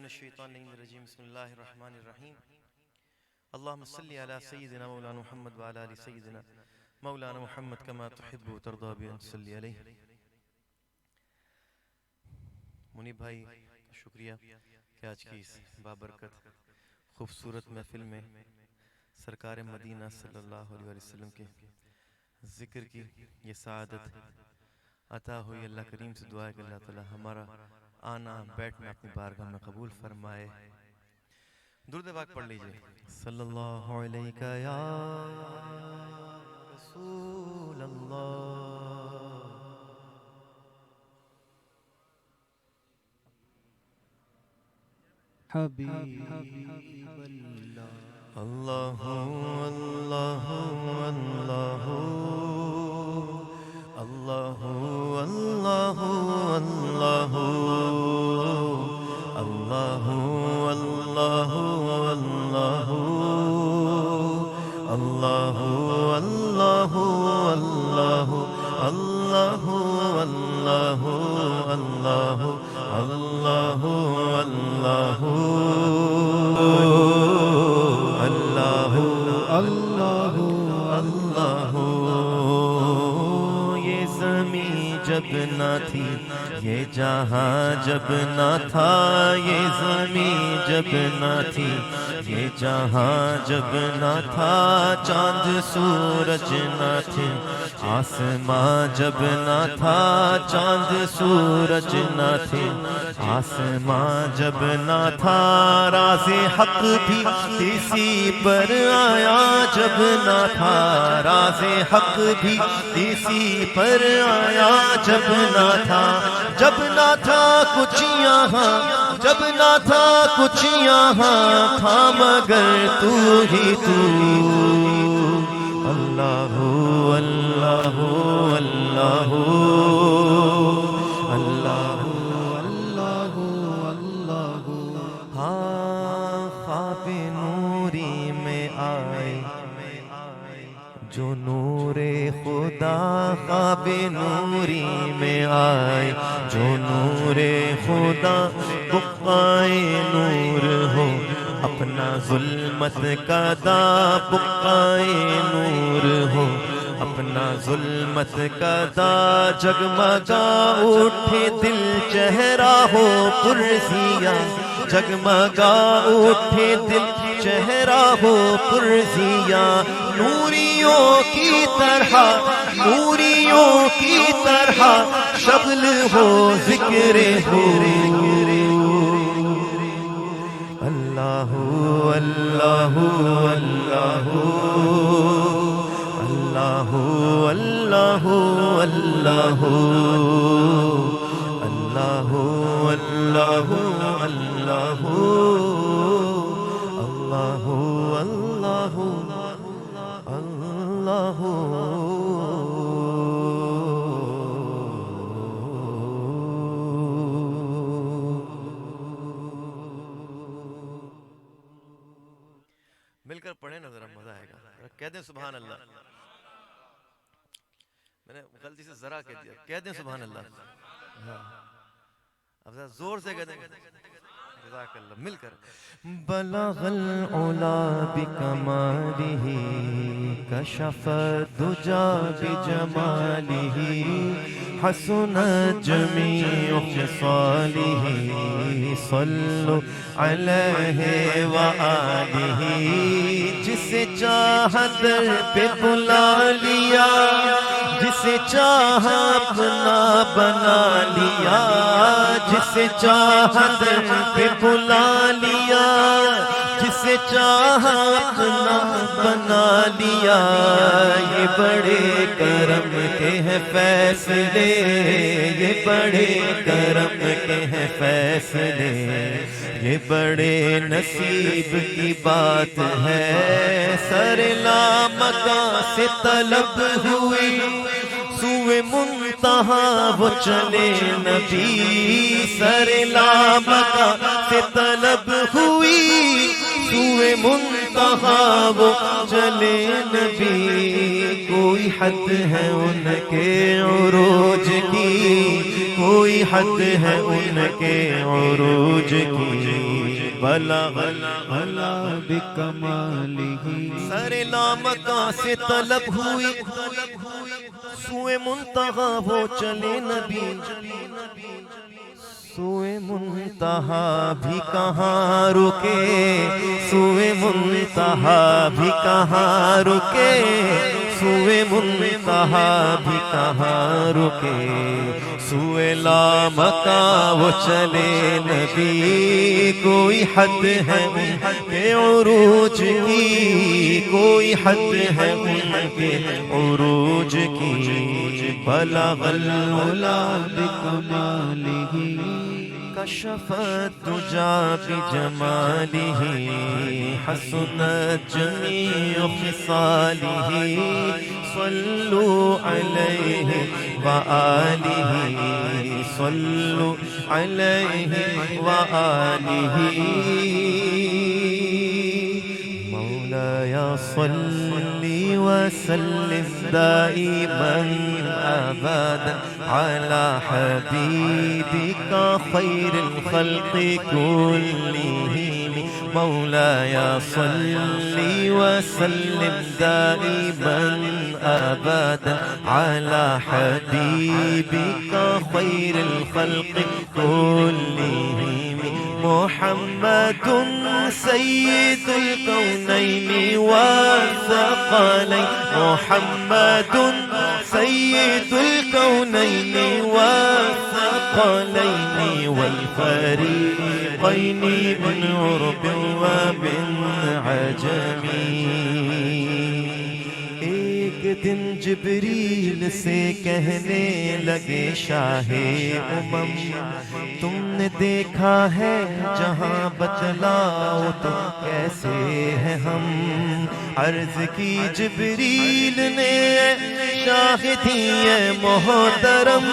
الشیطان الرجیم بسم اللہ الرحمن الرحیم اللہم صلی علی سیدنا مولانا محمد وعلی آل سیدنا مولانا محمد کما تحب و ترضا بأن تصلی علیہ. منیب بھائی شکریہ کہ آج کی اس بابرکت خوبصورت محفل میں سرکار مدینہ صلی اللہ علیہ وسلم کے ذکر کی یہ سعادت عطا ہوئی. اللہ کریم سے دعا ہے کہ اللہ تعالی ہمارا آنا بیٹھنا اپنی بارگاہ میں قبول فرمائے. درود پاک پڑھ لیجئے. صلی اللہ علیہ یا رسول اللہ حبیب اللہ. اللہ اللہ اللہ اللہ اللہ اللہ اللہ اللہ اللہ اللہ اللہ اللہ اللہ اللہ اللہ اللہ اللہ اللہ اللہ. یہ زمین جب نہ تھی یہ جہاں جب نہ تھا, یہ زمین جب نہ تھی یہ جہاں جب نہ تھا, چاند سورج نہ تھے آسماں جب نہ تھا, چاند سورج نہ تھے آسماں جب نہ تھا, راز حق بھی اسی پر آیا جب نہ تھا, راز حق بھی اسی پر آیا جب نہ تھا, جب نہ تھا کچھ یہاں, جب نہ تھا کچھ یہاں تھا مگر تو ہی تو. اللہ اللہ اللہ اللہ اللہ اللہ. ہاں خواب نوری میں آئے جو نور خدا, خواب نوری میں آئے جو نور خدا, بقائے نور ہو اپنا ظلمت کا دا, بقائے نور ہو اپنا ظلمت کا دا, جگمگا اٹھے دل چہرہ ہو پرزیاں, جگمگا اٹھے دل چہرہ ہو پرزیاں, نوریوں کی طرح نوریوں کی طرح شغل ہو ذکر ہو. اللہ اللہ اللہ اللہ اللہ اللہ اللہ اللہ اللہ اللہ اللہ مل کر پڑھیں نا ذرا مزہ آئے گا. کہہ دیں سبحان اللہ. میں نے غلطی سے ذرا کہہ دیا, کہہ دیں سبحان اللہ. اب ذرا زور سے کہہ دیں. جزاک اللہ. مل کر. بلغ العلا بکمالہ کشف الدجا بجمالہ حسنت جمیع خصالہ صلوا علیہ وآلہ. جسے چاہا در پہ بلا لیا, جسے چاہا اپنا بنا لیا, جسے چاہا در پہ بلا لیا, جسے چاہا اپنا بنا لیا. یہ بڑے کرم کے ہیں فیصلے, یہ بڑے کرم کے ہیں فیصلے, یہ بڑے نصیب کی بات ہے. سر لامکاں سے طلب ہوئی سوئے منتہا وہ چلے نبی, سر لامکاں سے طلب ہوئی سوئے منتہا وہ چلے نبی. کوئی حد ہے ان کے عروج کی, کوئی حد ہے ان کے عروج کی. بلغ علا بکمالہ سر لامکاں سے طلب ہوئی سوئے منتہا وہ چلے نبی سوئے منتہا بھی کہاں رکے سوئے منتہا بھی کہاں رکے سوئے منتہا بھی کہاں رکے سوئے لامکاں وہ چلے نبی کوئی حد ہے ان کے عروج کی کوئی حد ہے ان کے عروج کی بلغ علا بکمالہ کشف الدجى بجماله حسنت جميع خصاله صلوا عليه وآله صلوا عليه وآله مولاي صل وسلم دائما أبدا على حبيبك خير الخلق كلهم مولاي صل وسلم دائما أبدا على حبيبك خير الخلق كلهم محمد سيد الكونين والثقلين محمد سيد الكونين والثقلين والفريقين من عرب ومن عجم ایک دن جبریل سے کہنے لگے شاہ امم تم نے دیکھا ہے جہاں بتلاؤ تو کیسے ہیں ہم عرض کی جبریل نے شاہدی ہے محترم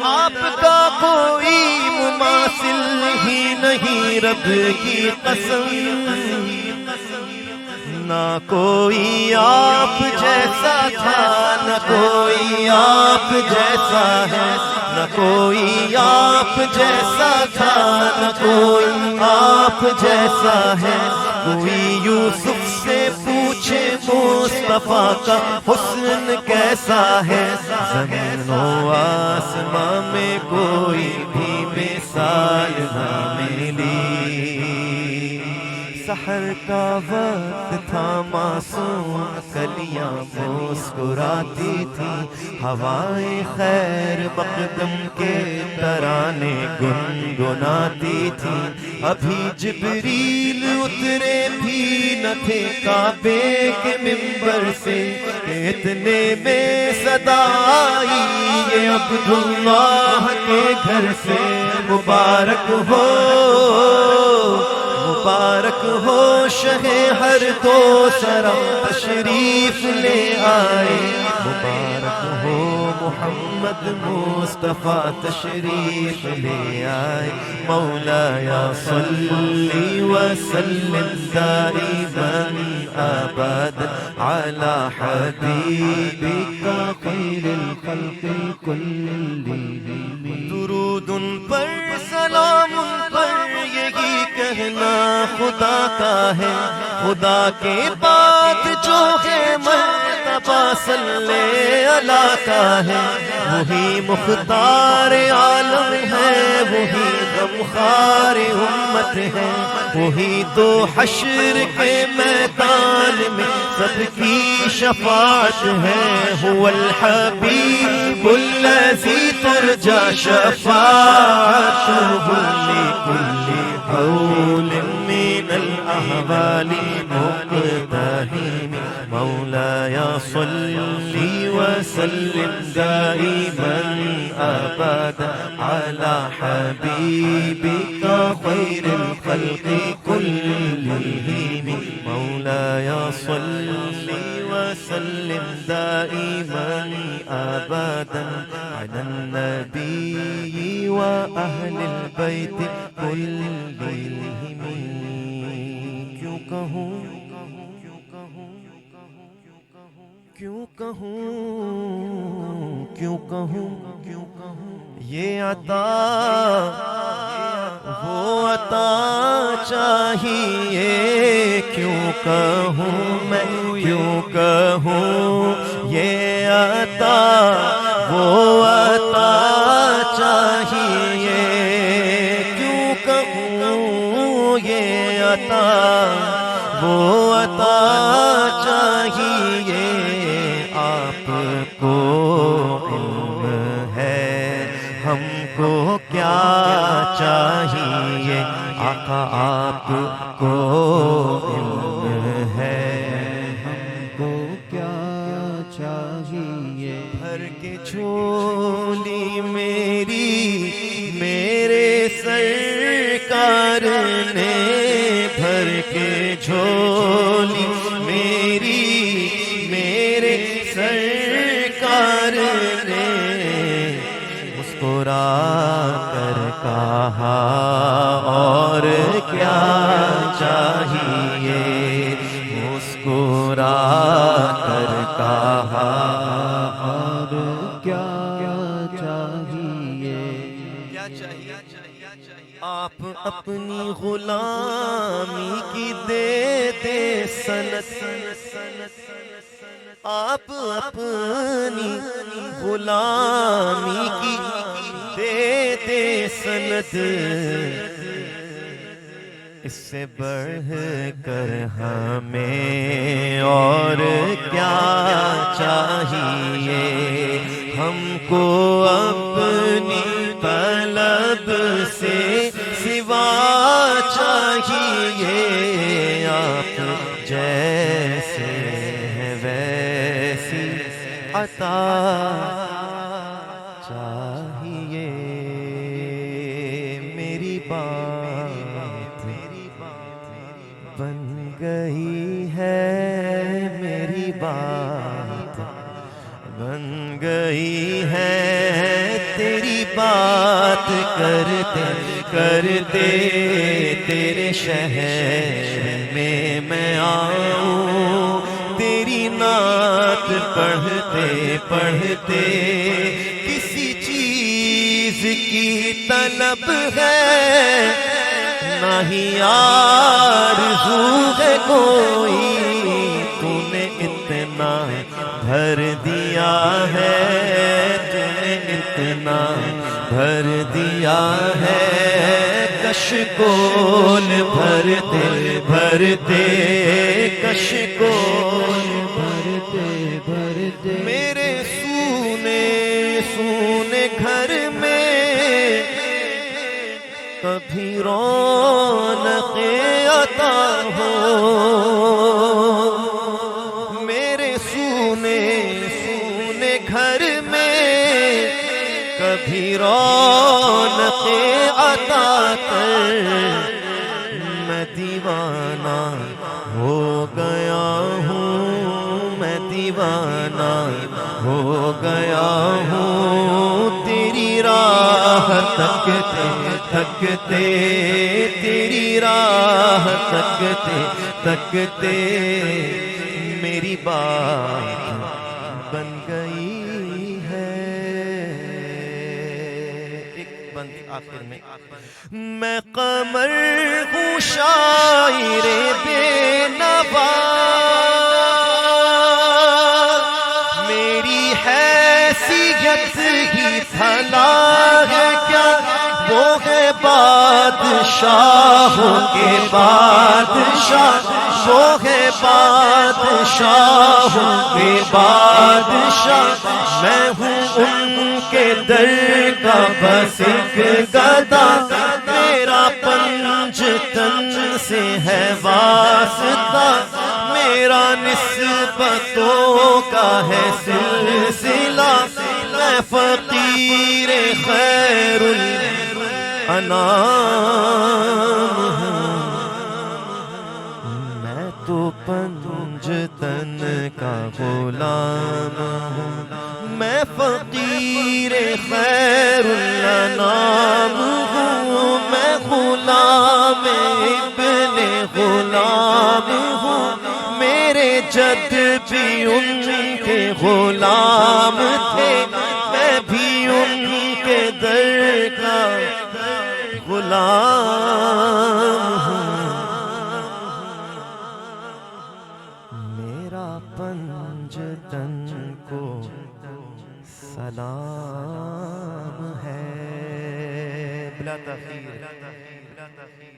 آپ کا کوئی مماثل ہی نہیں رب کی قسم نہ کوئی آپ جیسا تھا نہ کوئی آپ جیسا ہے نہ کوئی آپ جیسا تھا نہ کوئی آپ جیسا ہے کوئی یوسف سے پوچھے مصطفیٰ کا حسن کیسا ہے زمین و آسمان میں کوئی بھی مثال نہ ملی سحر کا وقت تھا معصوم کلیاں مسکراتی تھی ہوائیں خیر مقدم کے ترانے گنگناتی تھی ابھی جبریل اترے بھی نہ تھے کعبے کے منبر سے کہ اتنے میں صدا آئی یہ عبداللہ کے گھر سے مبارک ہو مبارک ہو شہ ہر دو سرا تشریف لے آئے مبارک ہو محمد مصطفیٰ تشریف لے آئے مولاي صل وسلم دائما أبدا على حبيبك خير الخلق كلهم درود پر سلام پر یہی کہنا خدا کا ہے خدا کے بعد جو ہے مرتبہ صلی اللہ کا ہے وہی مختار عالم ہے وہی غمخوار امت ہے وہی تو حشر کے میدان میں سب کی شفاعت ہے هو الحبیب الذی ترجى شفاعته لكل حول من الأهوال مقتحم مولاي صل وسلم دائما أبدا على حبيبك خير الخلق كلهم مولاي صل وسلم دائما أبدا على النبي وأهل البيت كلهم کیوں کہوں کیوں کہوں یہ عطا وہ عطا چاہیے، کیوں کہوں میں کیوں کہوں یہ عطا وہ عطا چاہیے، کیوں کہوں یہ عطا وہ عطا چاہیے، آپ کو علم ہے ہم کو کیا چاہیے، آقا آپ کو علم ہے ہم کو کیا چاہیے، بھر کے جھولی میری میرے سرکار نے، بھر کے جھولی میری میرے سرکار نے، مسکرا کر کہا اور کیا چاہیے، مسکرا کر کہا اور کیا چاہیے، آپ اپنی غلامی کی دیتے سنت، آپ اپنی غلامی کی دیتے سنت، اس سے بڑھ کر ہمیں اور کیا چاہیے، ہم کو اپنی طلب سے سوا چاہیے، آپ جیسے ہیں ویسی عطا چاہیے، میری بات بن گئی ہے، میری بات بن گئی ہے، تیری بات کرتے کرتے تیرے شہر میں آؤں، تیری نعت پڑھتے پڑھتے کسی چیز کی طلب ہے، نہ ہی آرزو ہے کوئی، تو نے اتنا بھر دیا ہے، تو نے اتنا بھر دیا ہے، کشکول بھرتے بھرتے کشکول بھرتے بھرتے میرے سونے سونے گھر میں کبھی رونق عطا ہو، میرے سونے سونے گھر میں کبھی رونق عطا کر، میں دیوانہ ہو گیا ہوں، میں دیوانہ ہو گیا ہوں، تیری راہ تکتے تکتے تیری راہ تکتے تکتے میری بات بن گئی ہے، ایک بند آخر میں قمر ہوں شاعر بے نوا، میری حیثیت ہی بھلا ہے کیا، وہ ہے بادشاہوں کے بادشاہ، وہ ہے بادشاہوں کے بادشاہ، میں ہوں ان کے در کا بس ایک گدا، میرا پنج تن سے ہے واسطہ، میرا نسبتوں کا ہے سلسلہ، میں فقیر خیر الانام ہوں، میں تو پنج تن کا غلام ہوں، میں فقیر خیر الانام ہوں، میں غلام ابن غلام ہوں، میرے جد بھی ان کے غلام تھے، میں بھی ان کے در کا غلام ہوں۔ میرا پنجتن کو سلام ہے، بلا تاخیر